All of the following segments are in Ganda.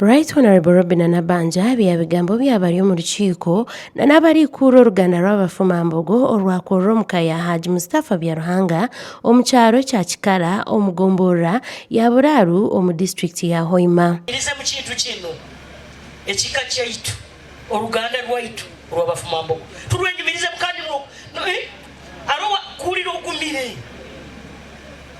Right Honorable Robin Nabanja bigambo byabali mu lukiiko n'abali kuura oluganda lw'abafumambogo olwakorwa omukaya Haji Mustafa Byaruhanga omukyalo kya Kikala omugomboora ya Buraru omu district ya Hoima. Iriza mu kintu kino ekika kyaitu oluganda lwaitu olw'abafumambogo tulwenyumirize kandi arowa kulira ogumire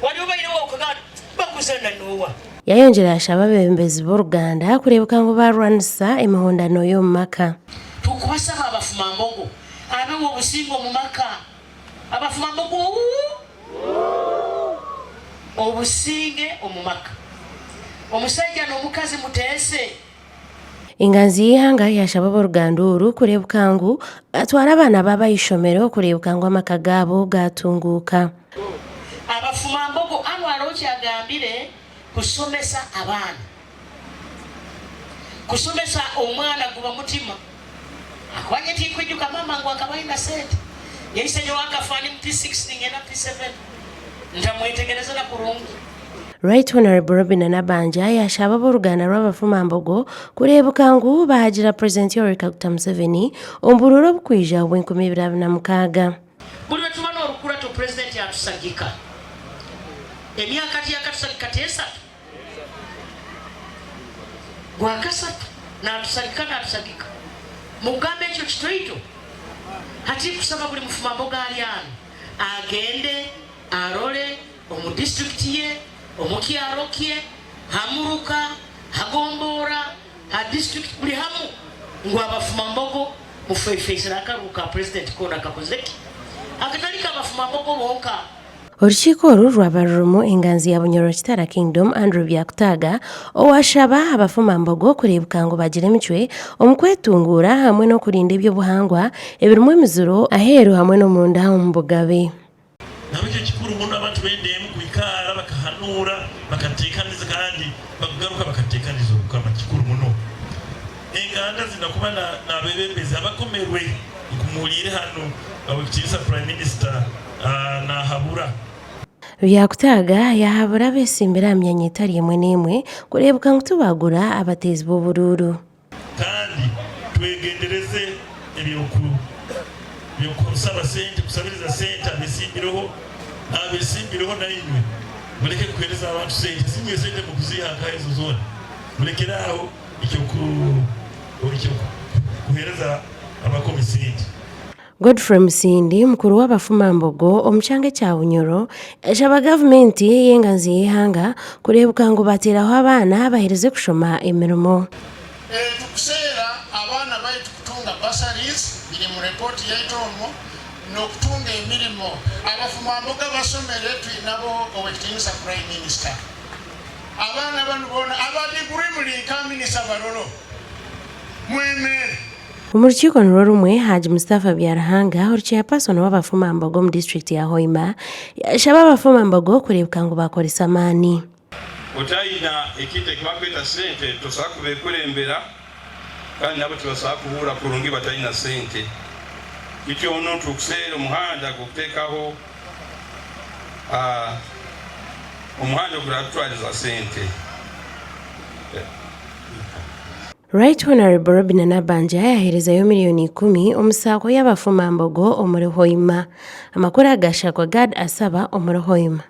wali obayirewo okaganda bakuzana nowa. Yayongera asaba abebembezi b'Oluganda kurebuka ngo barwanisa emihondano y'omu maka. Tukubasaba abafumambogo abewo obusingo mu maka abafumambogo obusinge omu maka omusajja n'omukazi muteese. Inganzi y'ihanga yasaba ab'Oluganda oru kurebuka ngu atwara abaana b'abayishomero kurebuka ngu amaka gaabo gatunguuka. Abafumambogo anwalo kyagambire kusomesa abaana kusomesa omwana guba mutima akwanye tikwijuka mama ngo akabaina sente yaisenyo wakafani mp 6 ngena p7 ntamwetegereza na kurungi. Right Honorable Robin Nabanja yashaba ab'Oluganda lw'abafumambogo kurebuka ngu bahagira President Yoweri Kaguta Museveni ombururo bukwija obw'2026. Buli wetuba n'olukula to President yatusagika emyaka yatusagika esatu gwakasatu n'atusagika n'atusagika mugambe ekyo kitoito hati kusaba buli mufumambogo ali ano agende arole omu district ye omukyalo kye hamuruka hagomboora ha district buli hamu ngu abafumambogo mufeefeesera akaruhu ka President kona kakozeki akatalika abafumambogo bonka. Orukiiko oru rwabarumu enganzi ya Bunyoro Kitara Kingdom Andrew Byakutaga owashaba abafumambogo kurebuka ngu bagira emicwe omu kwetunguura hamwe n'okurinda eby'obuhangwa ebirimu emiziro aheeru hamwe n'omunda omu bugabe. Nabyo kikuru muno abantu bendemu kwikara bakahanura bakatekaniza kandi bagaruka bakatekaniza okukama kikuru muno. Enganda zinakuba n'abebembezi abakomerwe kumulire hano abakitisa Prime Minister na habura. Byakutaga yahabura besimbira myanya etari emwe n'emwe kurebuka ngu tubagura abateezi b'obururu kandi twegendereze ebyokusaba sente kusabiriza sente abesimbireho nayinywe muleke kuhereza abantu sente sinywe sente mu kuzihanka ezo zona mulekere aho icyo kuhereza abakomi sente. Godfrey Musindi mukuru w'abafumambogo omukyanga kya Bunyoro ashaba gavumenti y'enganzi y'ihanga kurebuka ngu bateraho abaana bahereze kushoma emirimo. Tukuseera abaana baitu kutunga bursaries biri mu report yaitu omwo n'okutunga emirimo abafumambogo basomere twinabo owekitinisa Prime Minister abaana bano bona abadiguri muli nkaminisa barolo mwemere. Mu rukiiko nirwo rumwe Haji Mustafa Byaruhanga chairperson w'abafumambogo mu district ya Hoima yashaba abafumambogo kurebuka ngu bakoresa amaani. Otayina ekite kibakweta sente tosaba kubekulembera kandi nabo tibasaba kubuula kurungi batayina sente kityo ono tukuseera omuhanda gwokuteekaho omuhanda okulatwaliza sente. Right Honorable Robin Nabanja yaherezayo miliyoni 10 omusaako y'abafumambogo omuri Hoima. Amakuru agashakwa Gad asaba omuri Hoima.